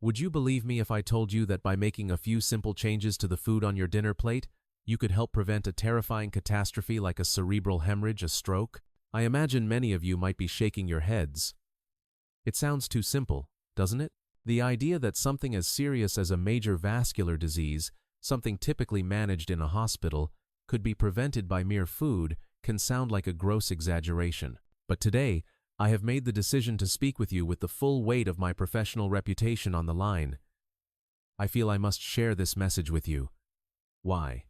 Would you believe me if I told you that by making a few simple changes to the food on your dinner plate, you could help prevent a terrifying catastrophe like a cerebral hemorrhage, a stroke? I imagine many of you might be shaking your heads. It sounds too simple, doesn't it? The idea that something as serious as a major vascular disease, something typically managed in a hospital, could be prevented by mere food can sound like a gross exaggeration. But today, I have made the decision to speak with you with the full weight of my professional reputation on the line. I feel I must share this message with you. Why?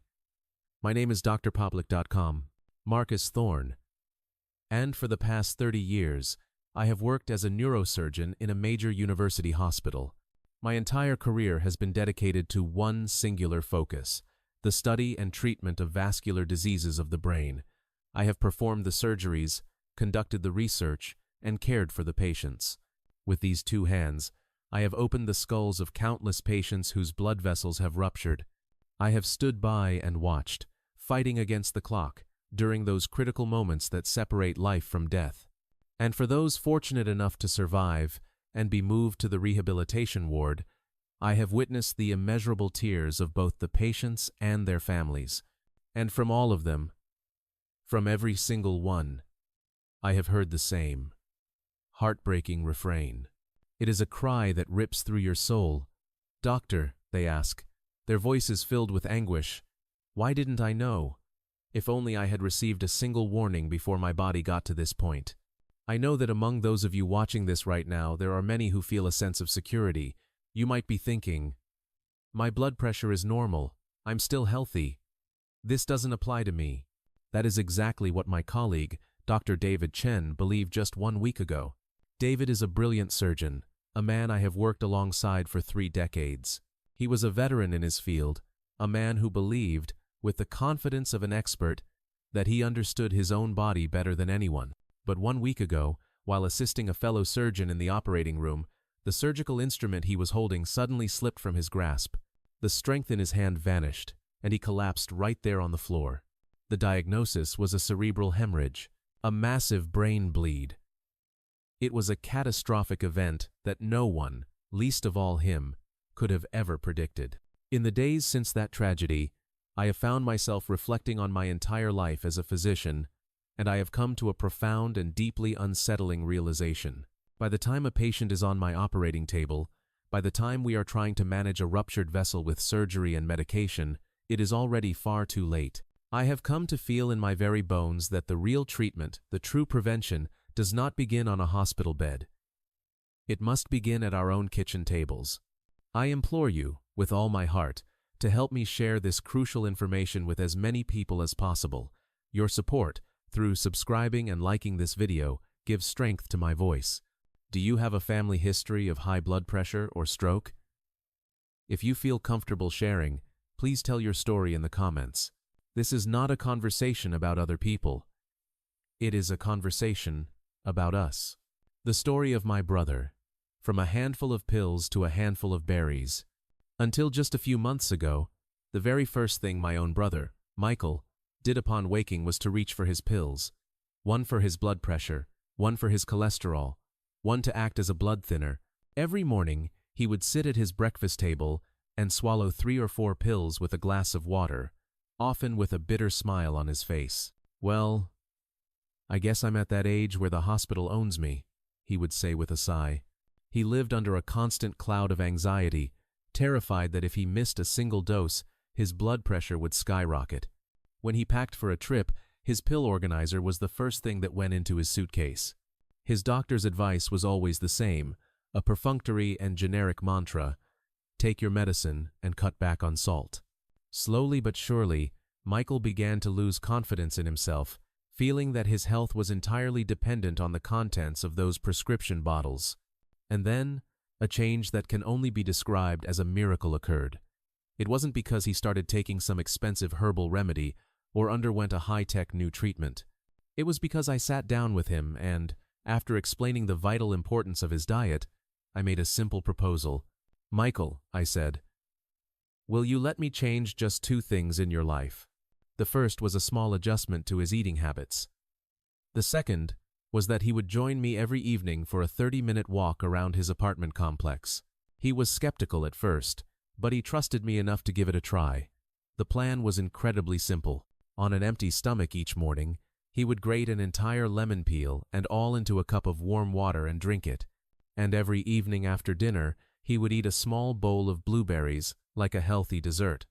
My name is drpublic.com, Marcus Thorne, and for the past 30 years, I have worked as a neurosurgeon in a major university hospital. My entire career has been dedicated to one singular focus: the study and treatment of vascular diseases of the brain. I have performed the surgeries, conducted the research, and cared for the patients. With these two hands, I have opened the skulls of countless patients whose blood vessels have ruptured. I have stood by and watched, fighting against the clock, during those critical moments that separate life from death. And for those fortunate enough to survive and be moved to the rehabilitation ward, I have witnessed the immeasurable tears of both the patients and their families. And from all of them, from every single one, I have heard the same heartbreaking refrain. It is a cry that rips through your soul. "Doctor," they ask, their voices filled with anguish, "why didn't I know? If only I had received a single warning before my body got to this point." I know that among those of you watching this right now, there are many who feel a sense of security. You might be thinking, "My blood pressure is normal. I'm still healthy. This doesn't apply to me." That is exactly what my colleague, Dr. David Chen, believed just 1 week ago. David is a brilliant surgeon, a man I have worked alongside for 3 decades. He was a veteran in his field, a man who believed, with the confidence of an expert, that he understood his own body better than anyone. But 1 week ago, while assisting a fellow surgeon in the operating room, the surgical instrument he was holding suddenly slipped from his grasp. The strength in his hand vanished, and he collapsed right there on the floor. The diagnosis was a cerebral hemorrhage, a massive brain bleed. It was a catastrophic event that no one, least of all him, could have ever predicted. In the days since that tragedy, I have found myself reflecting on my entire life as a physician, and I have come to a profound and deeply unsettling realization. By the time a patient is on my operating table, by the time we are trying to manage a ruptured vessel with surgery and medication, it is already far too late. I have come to feel in my very bones that the real treatment, the true prevention, does not begin on a hospital bed. It must begin at our own kitchen tables. I implore you, with all my heart, to help me share this crucial information with as many people as possible. Your support, through subscribing and liking this video, gives strength to my voice. Do you have a family history of high blood pressure or stroke? If you feel comfortable sharing, please tell your story in the comments. This is not a conversation about other people. It is a conversation about us. The story of my brother, from a handful of pills to a handful of berries. Until just a few months ago, the very first thing my own brother, Michael, did upon waking was to reach for his pills. One for his blood pressure, one for his cholesterol, one to act as a blood thinner. Every morning, he would sit at his breakfast table and swallow 3 or 4 pills with a glass of water, often with a bitter smile on his face. "Well, I guess I'm at that age where the hospital owns me," he would say with a sigh. He lived under a constant cloud of anxiety, terrified that if he missed a single dose, his blood pressure would skyrocket. When he packed for a trip, his pill organizer was the first thing that went into his suitcase. His doctor's advice was always the same, a perfunctory and generic mantra: take your medicine and cut back on salt. Slowly but surely, Michael began to lose confidence in himself, feeling that his health was entirely dependent on the contents of those prescription bottles. And then, a change that can only be described as a miracle occurred. It wasn't because he started taking some expensive herbal remedy or underwent a high-tech new treatment. It was because I sat down with him and, after explaining the vital importance of his diet, I made a simple proposal. "Michael," I said, "will you let me change just 2 things in your life?" The first was a small adjustment to his eating habits. The second was that he would join me every evening for a 30-minute walk around his apartment complex. He was skeptical at first, but he trusted me enough to give it a try. The plan was incredibly simple. On an empty stomach each morning, he would grate an entire lemon peel and all into a cup of warm water and drink it. And every evening after dinner, he would eat a small bowl of blueberries like a healthy dessert.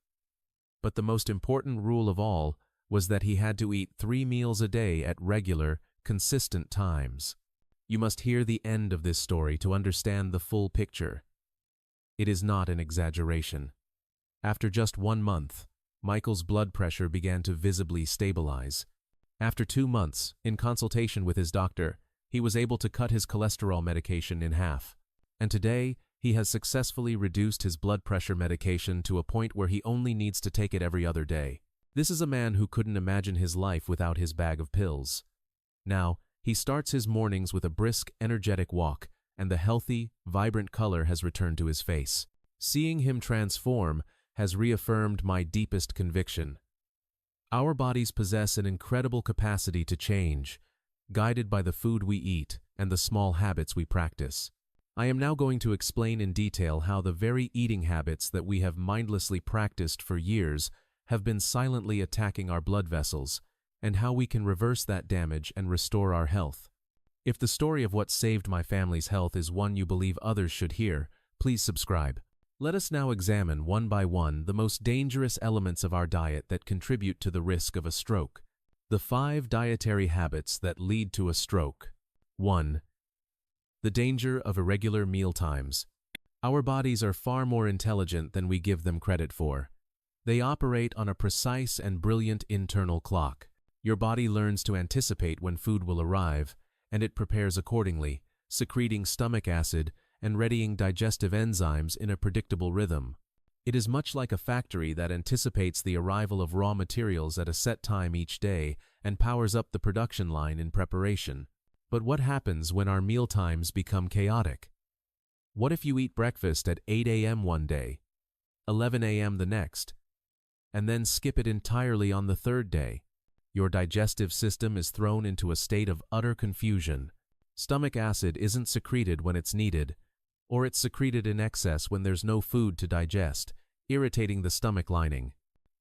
But the most important rule of all was that he had to eat 3 meals a day at regular, consistent times. You must hear the end of this story to understand the full picture. It is not an exaggeration. After just 1 month, Michael's blood pressure began to visibly stabilize. After 2 months, in consultation with his doctor, he was able to cut his cholesterol medication in half. And today, he has successfully reduced his blood pressure medication to a point where he only needs to take it every other day. This is a man who couldn't imagine his life without his bag of pills. Now, he starts his mornings with a brisk, energetic walk, and the healthy, vibrant color has returned to his face. Seeing him transform has reaffirmed my deepest conviction. Our bodies possess an incredible capacity to change, guided by the food we eat and the small habits we practice. I am now going to explain in detail how the very eating habits that we have mindlessly practiced for years have been silently attacking our blood vessels, and how we can reverse that damage and restore our health. If the story of what saved my family's health is one you believe others should hear, please subscribe. Let us now examine one by one the most dangerous elements of our diet that contribute to the risk of a stroke. The 5 dietary habits that lead to a stroke. 1. The danger of irregular meal times. Our bodies are far more intelligent than we give them credit for. They operate on a precise and brilliant internal clock. Your body learns to anticipate when food will arrive, and it prepares accordingly, secreting stomach acid and readying digestive enzymes in a predictable rhythm. It is much like a factory that anticipates the arrival of raw materials at a set time each day and powers up the production line in preparation. But what happens when our meal times become chaotic? What if you eat breakfast at 8 a.m. one day, 11 a.m. the next, and then skip it entirely on the third day? Your digestive system is thrown into a state of utter confusion. Stomach acid isn't secreted when it's needed, or it's secreted in excess when there's no food to digest, irritating the stomach lining.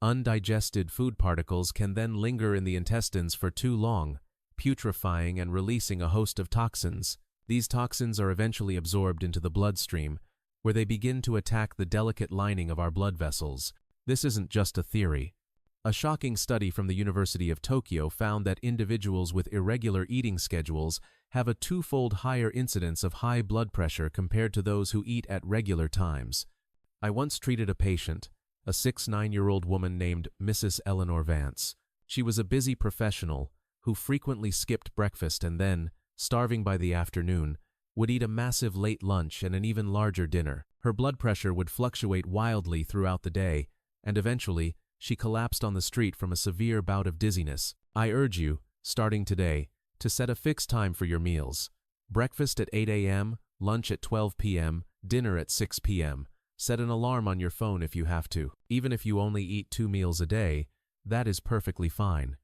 Undigested food particles can then linger in the intestines for too long, putrefying and releasing a host of toxins. These toxins are eventually absorbed into the bloodstream, where they begin to attack the delicate lining of our blood vessels. This isn't just a theory. A shocking study from the University of Tokyo found that individuals with irregular eating schedules have a 2-fold higher incidence of high blood pressure compared to those who eat at regular times. I once treated a patient, a 6'9" woman named Mrs. Eleanor Vance. She was a busy professional who frequently skipped breakfast and then, starving by the afternoon, would eat a massive late lunch and an even larger dinner. Her blood pressure would fluctuate wildly throughout the day, and eventually, she collapsed on the street from a severe bout of dizziness. I urge you, starting today, to set a fixed time for your meals. Breakfast at 8 a.m., lunch at 12 p.m., dinner at 6 p.m. Set an alarm on your phone if you have to. Even if you only eat 2 meals a day, that is perfectly fine.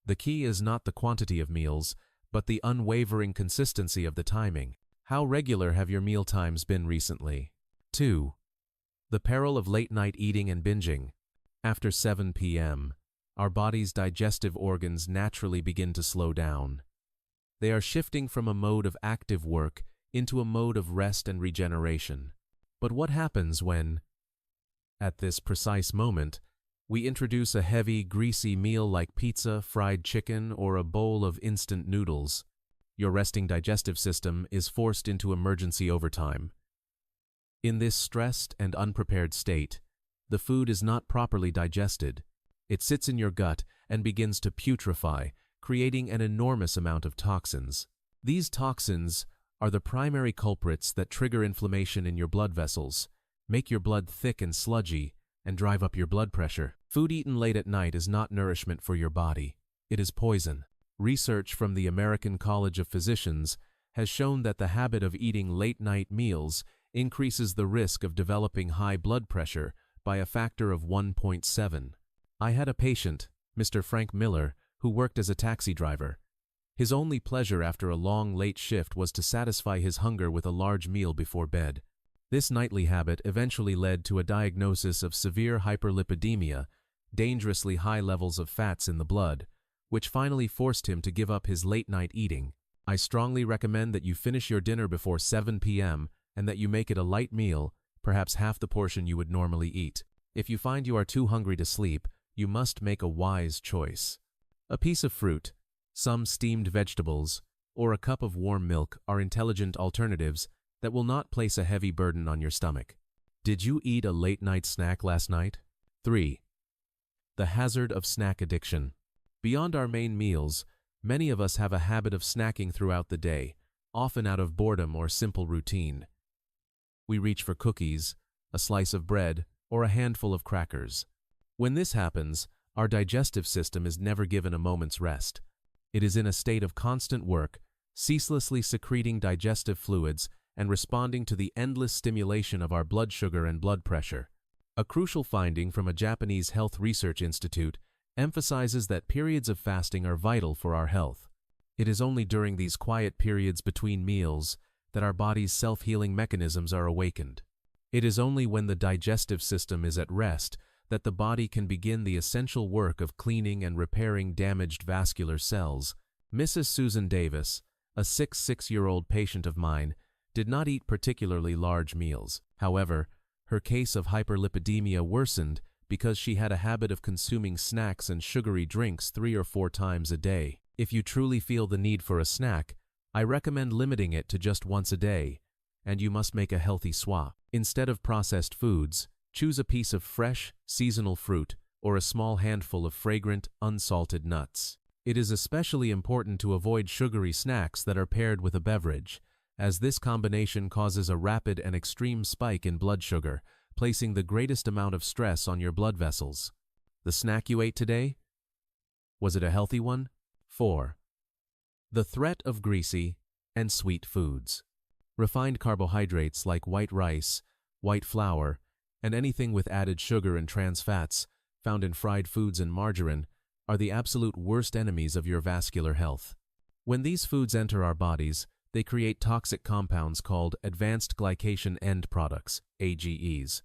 The key is not the quantity of meals, but the unwavering consistency of the timing. How regular have your meal times been recently? 2. The peril of late-night eating and binging. After 7 p.m., our body's digestive organs naturally begin to slow down. They are shifting from a mode of active work into a mode of rest and regeneration. But what happens when, at this precise moment, we introduce a heavy, greasy meal like pizza, fried chicken, or a bowl of instant noodles? Your resting digestive system is forced into emergency overtime. In this stressed and unprepared state, the food is not properly digested. It sits in your gut and begins to putrefy, creating an enormous amount of toxins. These toxins are the primary culprits that trigger inflammation in your blood vessels, make your blood thick and sludgy, and drive up your blood pressure. Food eaten late at night is not nourishment for your body. It is poison. Research from the American College of Physicians has shown that the habit of eating late-night meals increases the risk of developing high blood pressure by a factor of 1.7. I had a patient, Mr. Frank Miller, who worked as a taxi driver. His only pleasure after a long, late shift was to satisfy his hunger with a large meal before bed. This nightly habit eventually led to a diagnosis of severe hyperlipidemia, dangerously high levels of fats in the blood, which finally forced him to give up his late-night eating. I strongly recommend that you finish your dinner before 7 p.m. and that you make it a light meal, perhaps half the portion you would normally eat. If you find you are too hungry to sleep, you must make a wise choice. A piece of fruit, some steamed vegetables, or a cup of warm milk are intelligent alternatives that will not place a heavy burden on your stomach. Did you eat a late-night snack last night? 3. The hazard of snack addiction. Beyond our main meals, many of us have a habit of snacking throughout the day, often out of boredom or simple routine. We reach for cookies, a slice of bread, or a handful of crackers. When this happens, our digestive system is never given a moment's rest. It is in a state of constant work, ceaselessly secreting digestive fluids and responding to the endless stimulation of our blood sugar and blood pressure. A crucial finding from a Japanese health research institute emphasizes that periods of fasting are vital for our health. It is only during these quiet periods between meals that our body's self-healing mechanisms are awakened. It is only when the digestive system is at rest that the body can begin the essential work of cleaning and repairing damaged vascular cells. Mrs. Susan Davis, a 6-year-old patient of mine, did not eat particularly large meals. However, her case of hyperlipidemia worsened because she had a habit of consuming snacks and sugary drinks 3 or 4 times a day. If you truly feel the need for a snack, I recommend limiting it to just once a day, and you must make a healthy swap. Instead of processed foods, choose a piece of fresh, seasonal fruit or a small handful of fragrant, unsalted nuts. It is especially important to avoid sugary snacks that are paired with a beverage, as this combination causes a rapid and extreme spike in blood sugar, placing the greatest amount of stress on your blood vessels. The snack you ate today? Was it a healthy one? 4. The threat of greasy and sweet foods. Refined carbohydrates like white rice, white flour, and anything with added sugar and trans fats, found in fried foods and margarine, are the absolute worst enemies of your vascular health. When these foods enter our bodies, they create toxic compounds called advanced glycation end products, AGEs.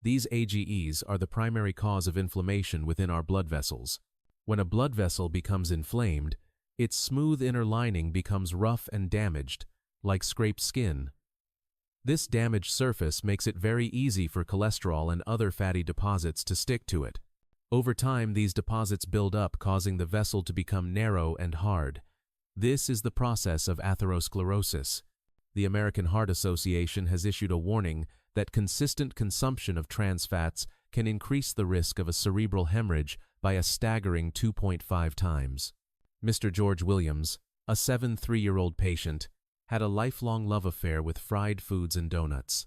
These AGEs are the primary cause of inflammation within our blood vessels. When a blood vessel becomes inflamed, its smooth inner lining becomes rough and damaged, like scraped skin. This damaged surface makes it very easy for cholesterol and other fatty deposits to stick to it. Over time, these deposits build up, causing the vessel to become narrow and hard. This is the process of atherosclerosis. The American Heart Association has issued a warning that consistent consumption of trans fats can increase the risk of a cerebral hemorrhage by a staggering 2.5 times. Mr. George Williams, a 73-year-old patient, had a lifelong love affair with fried foods and donuts.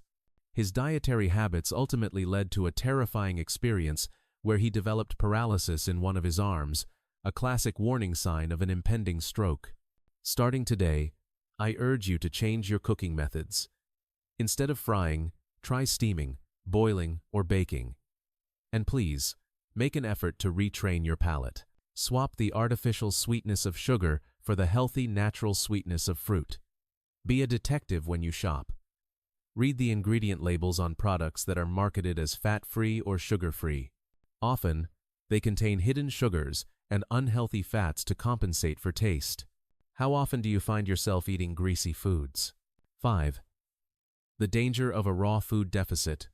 His dietary habits ultimately led to a terrifying experience where he developed paralysis in one of his arms, a classic warning sign of an impending stroke. Starting today, I urge you to change your cooking methods. Instead of frying, try steaming, boiling, or baking. And please, make an effort to retrain your palate. Swap the artificial sweetness of sugar for the healthy, natural sweetness of fruit. Be a detective when you shop. Read the ingredient labels on products that are marketed as fat-free or sugar-free. Often, they contain hidden sugars and unhealthy fats to compensate for taste. How often do you find yourself eating greasy foods? 5. The danger of a raw food deficit.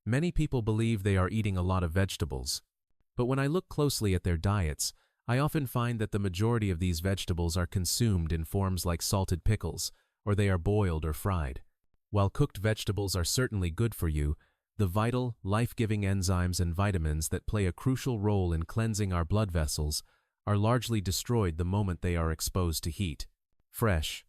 Many people believe they are eating a lot of vegetables, but when I look closely at their diets, I often find that the majority of these vegetables are consumed in forms like salted pickles, or they are boiled or fried. While cooked vegetables are certainly good for you, the vital, life-giving enzymes and vitamins that play a crucial role in cleansing our blood vessels are largely destroyed the moment they are exposed to heat. Fresh,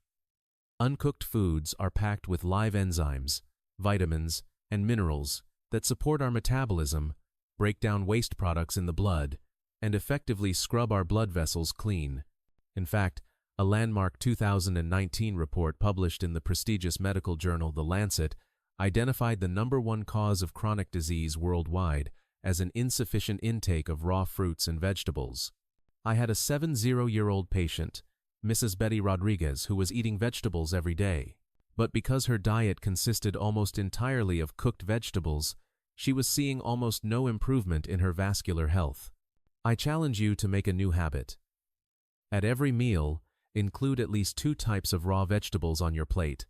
uncooked foods are packed with live enzymes, vitamins, and minerals that support our metabolism, break down waste products in the blood, and effectively scrub our blood vessels clean. In fact, a landmark 2019 report published in the prestigious medical journal The Lancet identified the #1 cause of chronic disease worldwide as an insufficient intake of raw fruits and vegetables. I had a 70-year-old patient, Mrs. Betty Rodriguez, who was eating vegetables every day. But because her diet consisted almost entirely of cooked vegetables, she was seeing almost no improvement in her vascular health. I challenge you to make a new habit. At every meal, include at least 2 types of raw vegetables on your plate,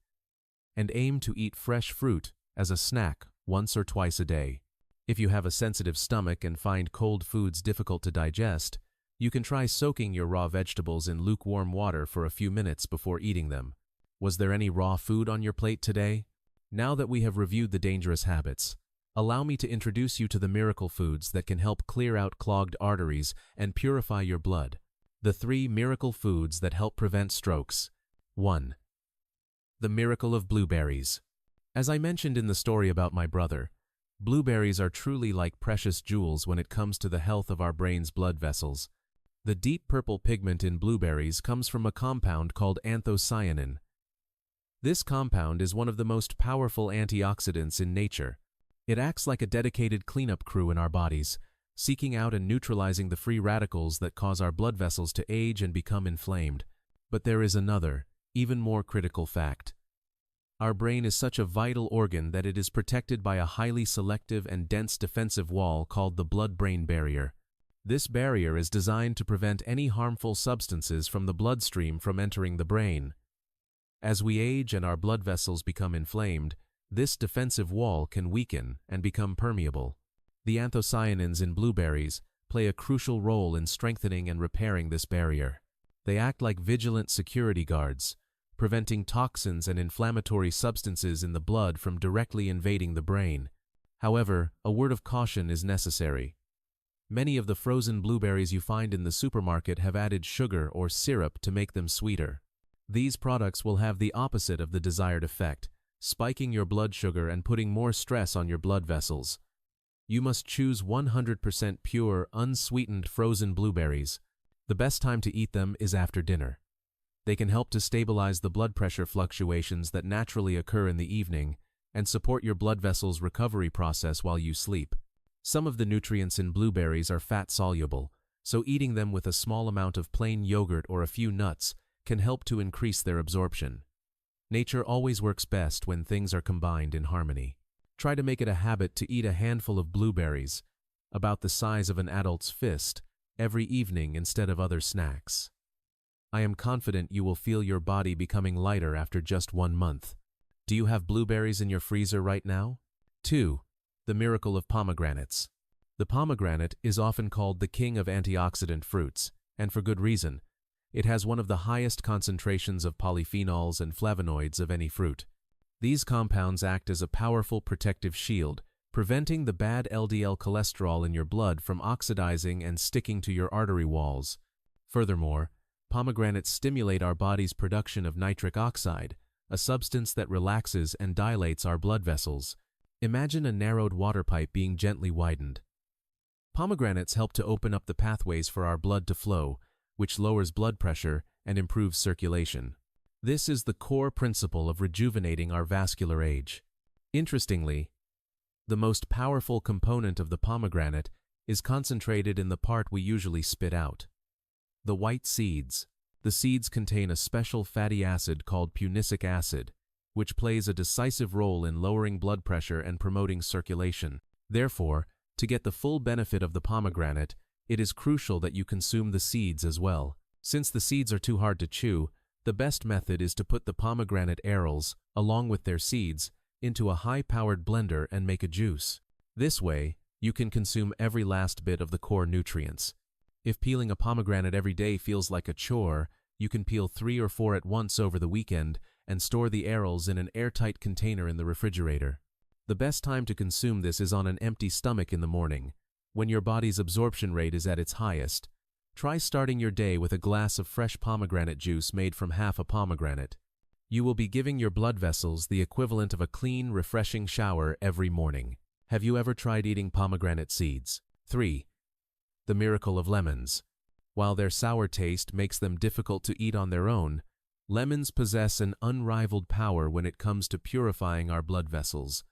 and aim to eat fresh fruit as a snack once or twice a day. If you have a sensitive stomach and find cold foods difficult to digest, you can try soaking your raw vegetables in lukewarm water for a few minutes before eating them. Was there any raw food on your plate today? Now that we have reviewed the dangerous habits, allow me to introduce you to the miracle foods that can help clear out clogged arteries and purify your blood. The 3 miracle foods that help prevent strokes. 1. The miracle of blueberries. As I mentioned in the story about my brother, blueberries are truly like precious jewels when it comes to the health of our brain's blood vessels. The deep purple pigment in blueberries comes from a compound called anthocyanin. This compound is one of the most powerful antioxidants in nature. It acts like a dedicated cleanup crew in our bodies, seeking out and neutralizing the free radicals that cause our blood vessels to age and become inflamed. But there is another, even more critical fact. Our brain is such a vital organ that it is protected by a highly selective and dense defensive wall called the blood-brain barrier. This barrier is designed to prevent any harmful substances from the bloodstream from entering the brain. As we age and our blood vessels become inflamed, this defensive wall can weaken and become permeable. The anthocyanins in blueberries play a crucial role in strengthening and repairing this barrier. They act like vigilant security guards, preventing toxins and inflammatory substances in the blood from directly invading the brain. However, a word of caution is necessary. Many of the frozen blueberries you find in the supermarket have added sugar or syrup to make them sweeter. These products will have the opposite of the desired effect, spiking your blood sugar and putting more stress on your blood vessels. You must choose 100% pure, unsweetened frozen blueberries. The best time to eat them is after dinner. They can help to stabilize the blood pressure fluctuations that naturally occur in the evening and support your blood vessels' recovery process while you sleep. Some of the nutrients in blueberries are fat-soluble, so eating them with a small amount of plain yogurt or a few nuts can help to increase their absorption. Nature always works best when things are combined in harmony. Try to make it a habit to eat a handful of blueberries, about the size of an adult's fist, every evening instead of other snacks. I am confident you will feel your body becoming lighter after just 1 month. Do you have blueberries in your freezer right now? 2. The miracle of pomegranates. The pomegranate is often called the king of antioxidant fruits, and for good reason. It has one of the highest concentrations of polyphenols and flavonoids of any fruit. These compounds act as a powerful protective shield, preventing the bad LDL cholesterol in your blood from oxidizing and sticking to your artery walls. Furthermore, pomegranates stimulate our body's production of nitric oxide, a substance that relaxes and dilates our blood vessels. Imagine a narrowed water pipe being gently widened. Pomegranates help to open up the pathways for our blood to flow, which lowers blood pressure and improves circulation. This is the core principle of rejuvenating our vascular age. Interestingly, the most powerful component of the pomegranate is concentrated in the part we usually spit out. The white seeds. The seeds contain a special fatty acid called punicic acid, which plays a decisive role in lowering blood pressure and promoting circulation. Therefore, to get the full benefit of the pomegranate, it is crucial that you consume the seeds as well. Since the seeds are too hard to chew, the best method is to put the pomegranate arils, along with their seeds, into a high-powered blender and make a juice. This way, you can consume every last bit of the core nutrients. If peeling a pomegranate every day feels like a chore, you can peel 3 or 4 at once over the weekend and store the arils in an airtight container in the refrigerator. The best time to consume this is on an empty stomach in the morning, when your body's absorption rate is at its highest. Try starting your day with a glass of fresh pomegranate juice made from half a pomegranate. You will be giving your blood vessels the equivalent of a clean, refreshing shower every morning. Have you ever tried eating pomegranate seeds? 3. The miracle of lemons. While their sour taste makes them difficult to eat on their own, lemons possess an unrivaled power when it comes to purifying our blood vessels.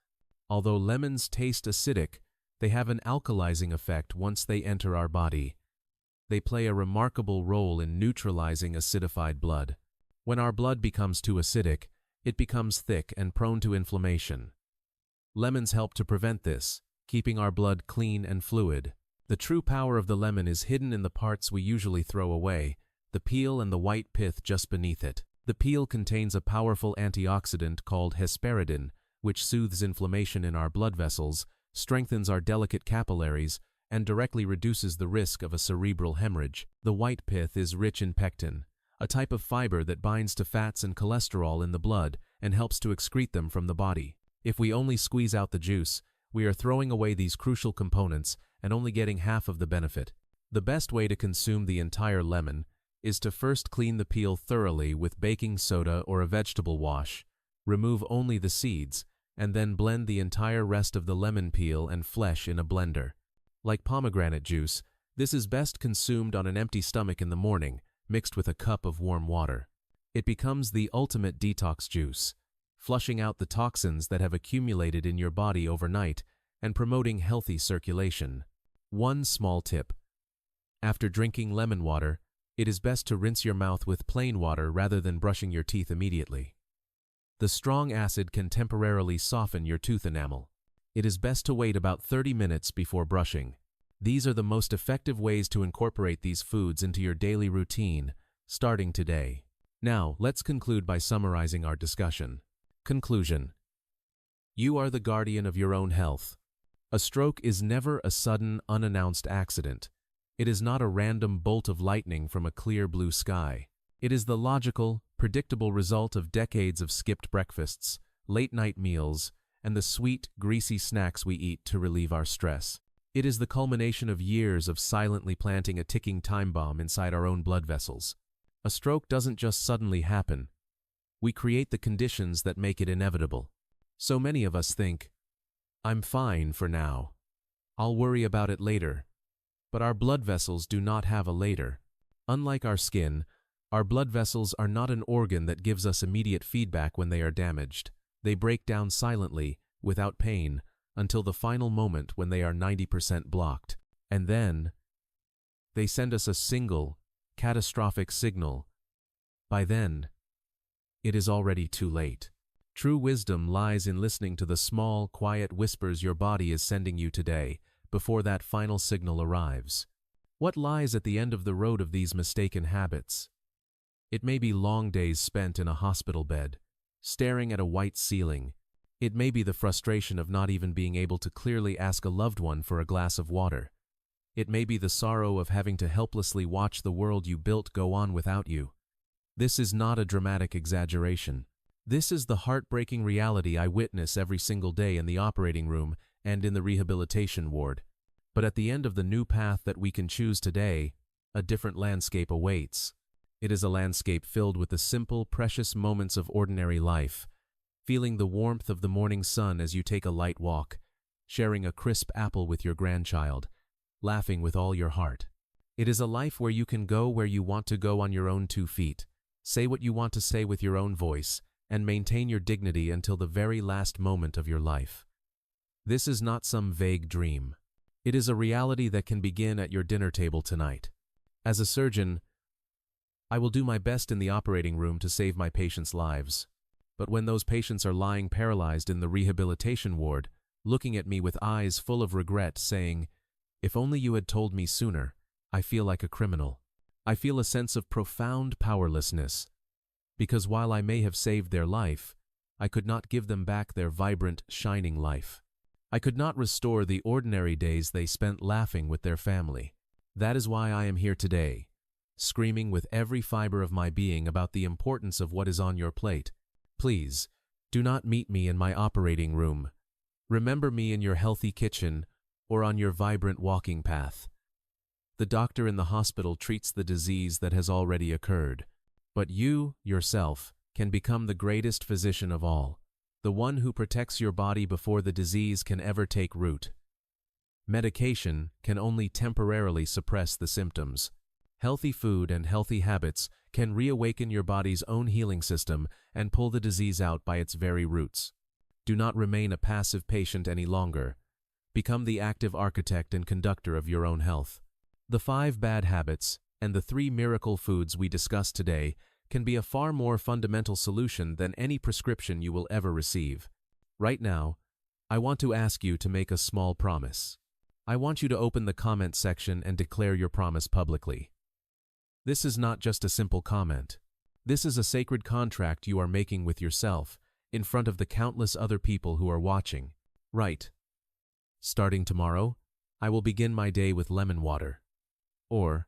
Although lemons taste acidic, they have an alkalizing effect once they enter our body. They play a remarkable role in neutralizing acidified blood. When our blood becomes too acidic, it becomes thick and prone to inflammation. Lemons help to prevent this, keeping our blood clean and fluid. The true power of the lemon is hidden in the parts we usually throw away, the peel and the white pith just beneath it. The peel contains a powerful antioxidant called hesperidin, which soothes inflammation in our blood vessels, strengthens our delicate capillaries, and directly reduces the risk of a cerebral hemorrhage. The white pith is rich in pectin, a type of fiber that binds to fats and cholesterol in the blood and helps to excrete them from the body. If we only squeeze out the juice, we are throwing away these crucial components and only getting half of the benefit. The best way to consume the entire lemon is to first clean the peel thoroughly with baking soda or a vegetable wash, remove only the seeds, and then blend the entire rest of the lemon peel and flesh in a blender. Like pomegranate juice, this is best consumed on an empty stomach in the morning, mixed with a cup of warm water. It becomes the ultimate detox juice, flushing out the toxins that have accumulated in your body overnight and promoting healthy circulation. One small tip: after drinking lemon water, it is best to rinse your mouth with plain water rather than brushing your teeth immediately. The strong acid can temporarily soften your tooth enamel. It is best to wait about 30 minutes before brushing. These are the most effective ways to incorporate these foods into your daily routine, starting today. Now, let's conclude by summarizing our discussion. Conclusion: you are the guardian of your own health. A stroke is never a sudden, unannounced accident. It is not a random bolt of lightning from a clear blue sky. It is the logical, predictable result of decades of skipped breakfasts, late-night meals, and the sweet, greasy snacks we eat to relieve our stress. It is the culmination of years of silently planting a ticking time bomb inside our own blood vessels. A stroke doesn't just suddenly happen. We create the conditions that make it inevitable. So many of us think, "I'm fine for now. I'll worry about it later." But our blood vessels do not have a later. Unlike our skin, our blood vessels are not an organ that gives us immediate feedback when they are damaged. They break down silently, without pain, until the final moment when they are 90% blocked. And then, they send us a single, catastrophic signal. By then, it is already too late. True wisdom lies in listening to the small, quiet whispers your body is sending you today, before that final signal arrives. What lies at the end of the road of these mistaken habits? It may be long days spent in a hospital bed, staring at a white ceiling. It may be the frustration of not even being able to clearly ask a loved one for a glass of water. It may be the sorrow of having to helplessly watch the world you built go on without you. This is not a dramatic exaggeration. This is the heartbreaking reality I witness every single day in the operating room and in the rehabilitation ward. But at the end of the new path that we can choose today, a different landscape awaits. It is a landscape filled with the simple, precious moments of ordinary life, feeling the warmth of the morning sun as you take a light walk, sharing a crisp apple with your grandchild, laughing with all your heart. It is a life where you can go where you want to go on your own 2 feet, say what you want to say with your own voice, and maintain your dignity until the very last moment of your life. This is not some vague dream. It is a reality that can begin at your dinner table tonight. As a surgeon, I will do my best in the operating room to save my patients' lives. But when those patients are lying paralyzed in the rehabilitation ward, looking at me with eyes full of regret, saying, "If only you had told me sooner," I feel like a criminal. I feel a sense of profound powerlessness, because while I may have saved their life, I could not give them back their vibrant, shining life. I could not restore the ordinary days they spent laughing with their family. That is why I am here today, screaming with every fiber of my being about the importance of what is on your plate. Please, do not meet me in my operating room. Remember me in your healthy kitchen or on your vibrant walking path. The doctor in the hospital treats the disease that has already occurred, but you, yourself, can become the greatest physician of all, the one who protects your body before the disease can ever take root. Medication can only temporarily suppress the symptoms. Healthy food and healthy habits can reawaken your body's own healing system and pull the disease out by its very roots. Do not remain a passive patient any longer. Become the active architect and conductor of your own health. The 5 bad habits and the 3 miracle foods we discussed today can be a far more fundamental solution than any prescription you will ever receive. Right now, I want to ask you to make a small promise. I want you to open the comment section and declare your promise publicly. This is not just a simple comment. This is a sacred contract you are making with yourself in front of the countless other people who are watching. Right. Starting tomorrow, I will begin my day with lemon water. Or,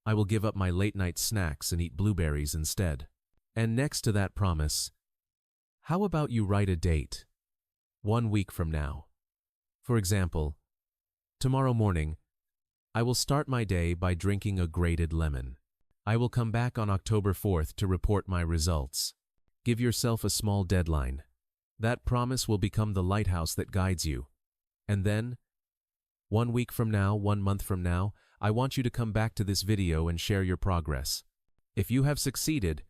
I will give up my late-night snacks and eat blueberries instead. And next to that promise, how about you write a date? 1 week from now. For example, tomorrow morning, I will start my day by drinking a grated lemon. I will come back on October 4th to report my results. Give yourself a small deadline. That promise will become the lighthouse that guides you. And then, 1 week from now, 1 month from now, I want you to come back to this video and share your progress. If you have succeeded,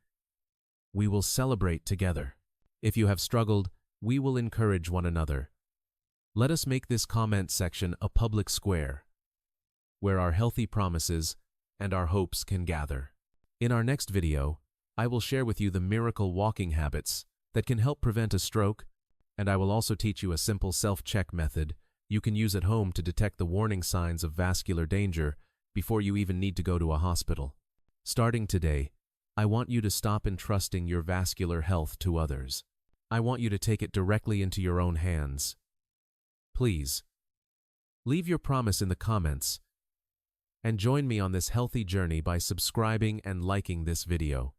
we will celebrate together. If you have struggled, we will encourage one another. Let us make this comment section a public square, where our healthy promises and our hopes can gather. In our next video, I will share with you the miracle walking habits that can help prevent a stroke, and I will also teach you a simple self-check method you can use at home to detect the warning signs of vascular danger before you even need to go to a hospital. Starting today, I want you to stop entrusting your vascular health to others. I want you to take it directly into your own hands. Please, leave your promise in the comments and join me on this healthy journey by subscribing and liking this video.